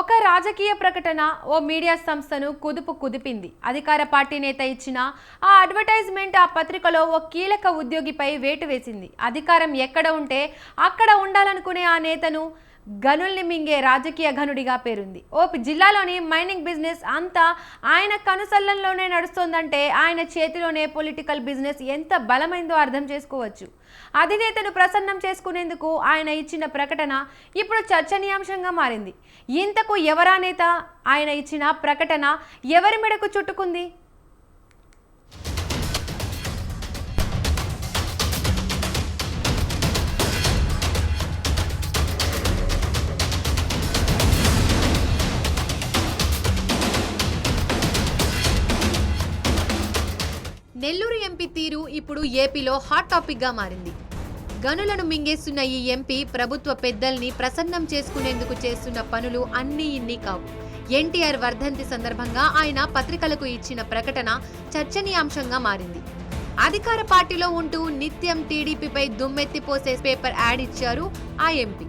ఒక రాజకీయ ప్రకటన ఓ మీడియా సంస్థను కుదిపింది. అధికార పార్టీ నేత ఇచ్చిన ఆ అడ్వర్టైజ్మెంట్ ఆ పత్రికలో ఓ కీలక ఉద్యోగిపై వేటు వేసింది. అధికారం ఎక్కడ ఉంటే అక్కడ ఉండాలనుకునే ఆ నేతను గనుల్ని మింగే రాజకీయ ఘనుడిగా పేరుంది. ఓ జిల్లాలోని మైనింగ్ బిజినెస్ అంతా ఆయన కనుసల్లంలోనే నడుస్తోందంటే ఆయన చేతిలోనే పొలిటికల్ బిజినెస్ ఎంత బలమైందో అర్థం చేసుకోవచ్చు. అధినేతను ప్రసన్నం చేసుకునేందుకు ఆయన ఇచ్చిన ప్రకటన ఇప్పుడు చర్చనీయాంశంగా మారింది. ఇంతకు ఎవరా నేత? ఆయన ఇచ్చిన ప్రకటన ఎవరి మెడకు చుట్టుకుంది? నెల్లూరు ఎంపీ తీరు ఇప్పుడు ఏపీలో హాట్ టాపిక్ గా మారింది. గనులను మింగేస్తున్న ఈ ఎంపీ ప్రభుత్వ పెద్దల్ని ప్రసన్నం చేసుకునేందుకు చేస్తున్న పనులు అన్నీ ఇన్ని కావు. ఎన్టీఆర్ వర్ధంతి సందర్భంగా ఆయన పత్రికలకు ఇచ్చిన ప్రకటన చర్చనీయాంశంగా మారింది. అధికార పార్టీలో ఉంటూ నిత్యం టీడీపీపై దుమ్మెత్తిపోసే పేపర్ యాడ్ ఇచ్చారు ఆ ఎంపీ.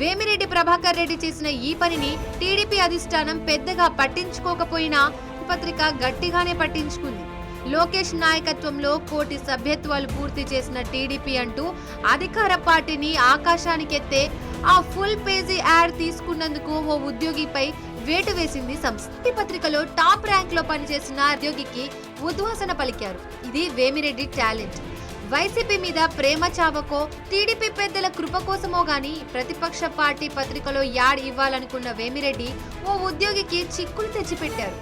వేమిరెడ్డి ప్రభాకర్ రెడ్డి చేసిన ఈ పనిని టీడీపీ అధిష్టానం పెద్దగా పట్టించుకోకపోయినా పత్రిక గట్టిగానే పట్టించుకుంది. లోకేష్ నాయకత్వంలో కోటి సభ్యత్వాలు పూర్తి చేసిన టీడీపీ అంటూ అధికార పార్టీని ఆకాశానికెత్తే ఆ ఫుల్ పేజీ యాడ్ తీసుకున్నందుకు ఓ ఉద్యోగిపై వేటు వేసింది సంస్థ. ఈ పత్రికలో టాప్ ర్యాంక్ లో పనిచేసిన ఉద్యోగికి ఉద్వాసన పలికారు. ఇది వేమిరెడ్డి టాలెంట్. వైసీపీ మీద ప్రేమ చావకో టీడీపీ పెద్దల కృప కోసమో గాని ప్రతిపక్ష పార్టీ పత్రికలో యాడ్ ఇవ్వాలనుకున్న వేమిరెడ్డి ఓ ఉద్యోగికి చిక్కులు తెచ్చిపెట్టారు.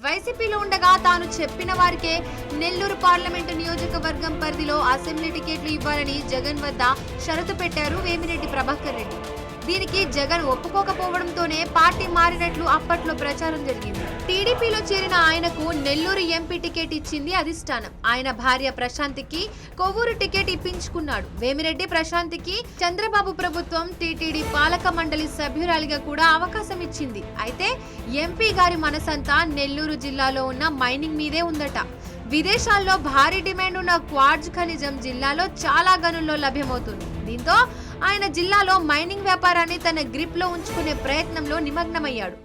వైసీపీలో ఉండగా తాను చెప్పిన వారికే నెల్లూరు పార్లమెంటు నియోజకవర్గం పరిధిలో అసెంబ్లీ టికెట్లు ఇవ్వాలని జగన్ వద్ద షరతు పెట్టారు వేమిరెడ్డి ప్రభాకర్ రెడ్డి. దీనికి జగన్ ఒప్పుకోకపోవడంతోనే పార్టీ మారినట్లు అప్పట్లో ప్రచారం జరిగింది. టీడీపీలో చేరిన ఆయనకు నెల్లూరు ఎంపీ టికెట్ ఇచ్చింది అధిష్టానం. ఆయన భార్య ప్రశాంతికి కొవ్వూరు టికెట్ ఇప్పించుకున్నాడు. వేమిరెడ్డి ప్రశాంతికి చంద్రబాబు ప్రభుత్వం టీటీడీ పాలక మండలి సభ్యురాలిగా కూడా అవకాశం ఇచ్చింది. అయితే ఎంపీ గారి మనసంతా నెల్లూరు జిల్లాలో ఉన్న మైనింగ్ మీదే ఉందట. విదేశాల్లో భారీ డిమాండ్ ఉన్న క్వార్ట్జ్ ఖనిజం జిల్లాలో చాలా గనుల్లో లభ్యమవుతుంది. దీంతో ఆయన జిల్లాలో మైనింగ్ వ్యాపారాన్ని తన గ్రిప్ లో ఉంచుకునే ప్రయత్నంలో నిమగ్నమయ్యాడు.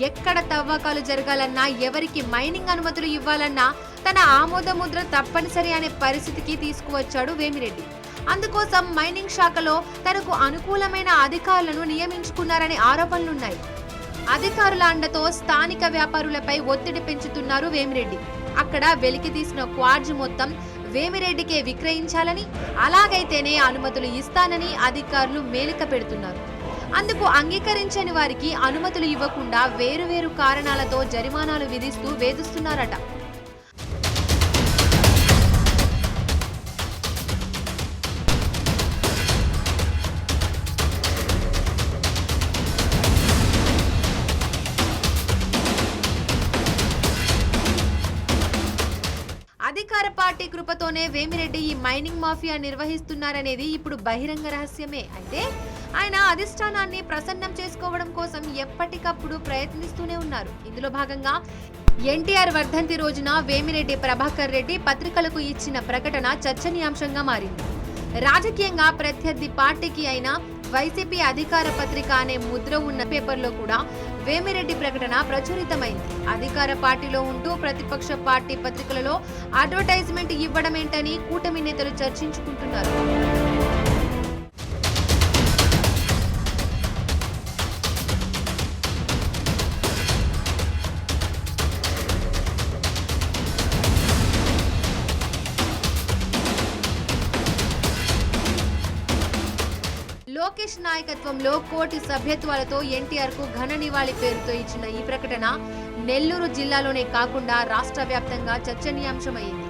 ఎక్కడ తవ్వకాలు జరగాలన్నా ఎవరికి మైనింగ్ అనుమతులు ఇవ్వాలన్నా తన ఆమోద ముద్ర తప్పనిసరి అనే పరిస్థితికి తీసుకువచ్చాడు వేమిరెడ్డి. అందుకోసం మైనింగ్ శాఖలో తనకు అనుకూలమైన అధికారులను నియమించుకున్నారనే ఆరోపణలున్నాయి. అధికారుల అండతో స్థానిక వ్యాపారులపై ఒత్తిడి పెంచుతున్నారు వేమిరెడ్డి. అక్కడ వెలికి తీసిన క్వార్జ్ మొత్తం వేమిరెడ్డికే విక్రయించాలని, అలాగైతేనే అనుమతులు ఇస్తానని అధికారులు మేలిక పెడుతున్నారు. అందుకు అంగీకరించని వారికి అనుమతులు ఇవ్వకుండా వేరువేరు కారణాలతో జరిమానాలు విధిస్తూ వేధిస్తున్నారట. అధికార పార్టీ కృపతోనే వేమిరెడ్డి ఈ మైనింగ్ మాఫియా నిర్వహిస్తున్నారనేది ఇప్పుడు బహిరంగ రహస్యమే. అయితే ఆయన అధిష్టానాన్ని ప్రసన్నం చేసుకోవడం కోసం ఎప్పటికప్పుడు ప్రయత్నిస్తూనే ఉన్నారు. ఇందులో భాగంగా ఎన్టీఆర్ వర్ధంతి రోజున వేమిరెడ్డి ప్రభాకర్ రెడ్డి పత్రికలకు ఇచ్చిన ప్రకటన చర్చనీయాంశంగా మారింది. రాజకీయంగా ప్రత్యర్థి పార్టీకి అయిన వైసీపీ అధికార పత్రిక అనే ముద్ర ఉన్న పేపర్లో కూడా వేమిరెడ్డి ప్రకటన ప్రచురితమైంది. అధికార పార్టీలో ఉంటూ ప్రతిపక్ష పార్టీ పత్రికలలో అడ్వర్టైజ్మెంట్ ఇవ్వడమేంటని కూటమి నేతలు చర్చించుకుంటున్నారు. లోకేష్ నాయకత్వంలో కోటి సభ్యత్వాలతో ఎన్టీఆర్ కు ఘన నివాళి పేరుతో ఇచ్చిన ఈ ప్రకటన నెల్లూరు జిల్లాలోనే కాకుండా రాష్ట్ర వ్యాప్తంగా చర్చనీయాంశమైంది.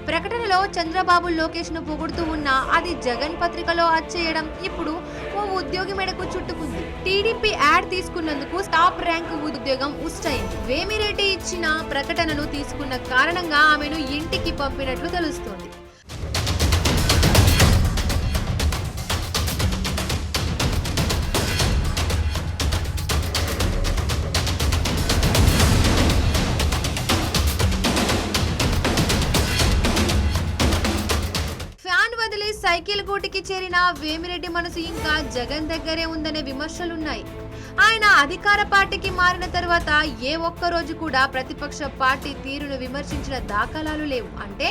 ప్రకటనలో చంద్రబాబు లోకేష్ ను పొగుడుతూ ఉన్నా అది జగన్ పత్రికలో అచ్చేయడం ఇప్పుడు ఓ ఉద్యోగి మెడకు చుట్టుకుంది. టీడీపీ యాడ్ తీసుకున్నందుకు టాప్ ర్యాంక్ ఉద్యోగం ఉస్టైంది. వేమిరెడ్డి ఇచ్చిన ప్రకటనను తీసుకున్న కారణంగా ఆమెను ఇంటికి పంపినట్లు తెలుస్తోంది. సైకిల్ గూటికి చేరిన వేమిరెడ్డి మనసు ఇంకా జగన్ దగ్గరే ఉందనే విమర్శలున్నాయి. ఆయన అధికార పార్టీకి మారిన తర్వాత ఏ ఒక్క రోజు కూడా ప్రతిపక్ష పార్టీ తీరును విమర్శించిన దాఖలాలు లేవు. అంటే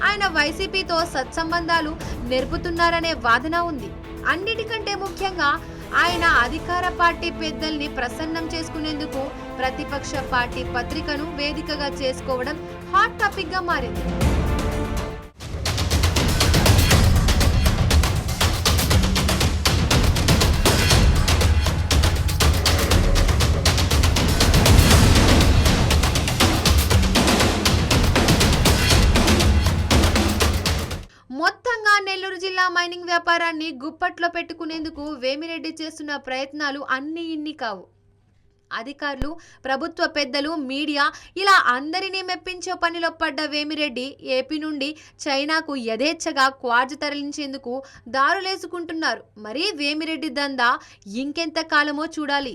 ఆయన వైసీపీతో సత్సంబంధాలు నెరుపుతున్నారనే వాదన ఉంది. అన్నిటికంటే ముఖ్యంగా ఆయన అధికార పార్టీ పెద్దల్ని ప్రసన్నం చేసుకునేందుకు ప్రతిపక్ష పార్టీ పత్రికను వేదికగా చేసుకోవడం హాట్ టాపిక్ గా మారింది. మొత్తంగా నెల్లూరు జిల్లా మైనింగ్ వ్యాపారాన్ని గుప్పట్లో పెట్టుకునేందుకు వేమిరెడ్డి చేస్తున్న ప్రయత్నాలు అన్ని ఇన్ని కావు. అధికారులు, ప్రభుత్వ పెద్దలు, మీడియా ఇలా అందరినీ మెప్పించే పనిలో పడ్డ వేమిరెడ్డి ఏపీ నుండి చైనాకు యథేచ్ఛగా క్వార్జ్ తరలించేందుకు దారులేసుకుంటున్నారు. మరి వేమిరెడ్డి దందా ఇంకెంత కాలమో చూడాలి.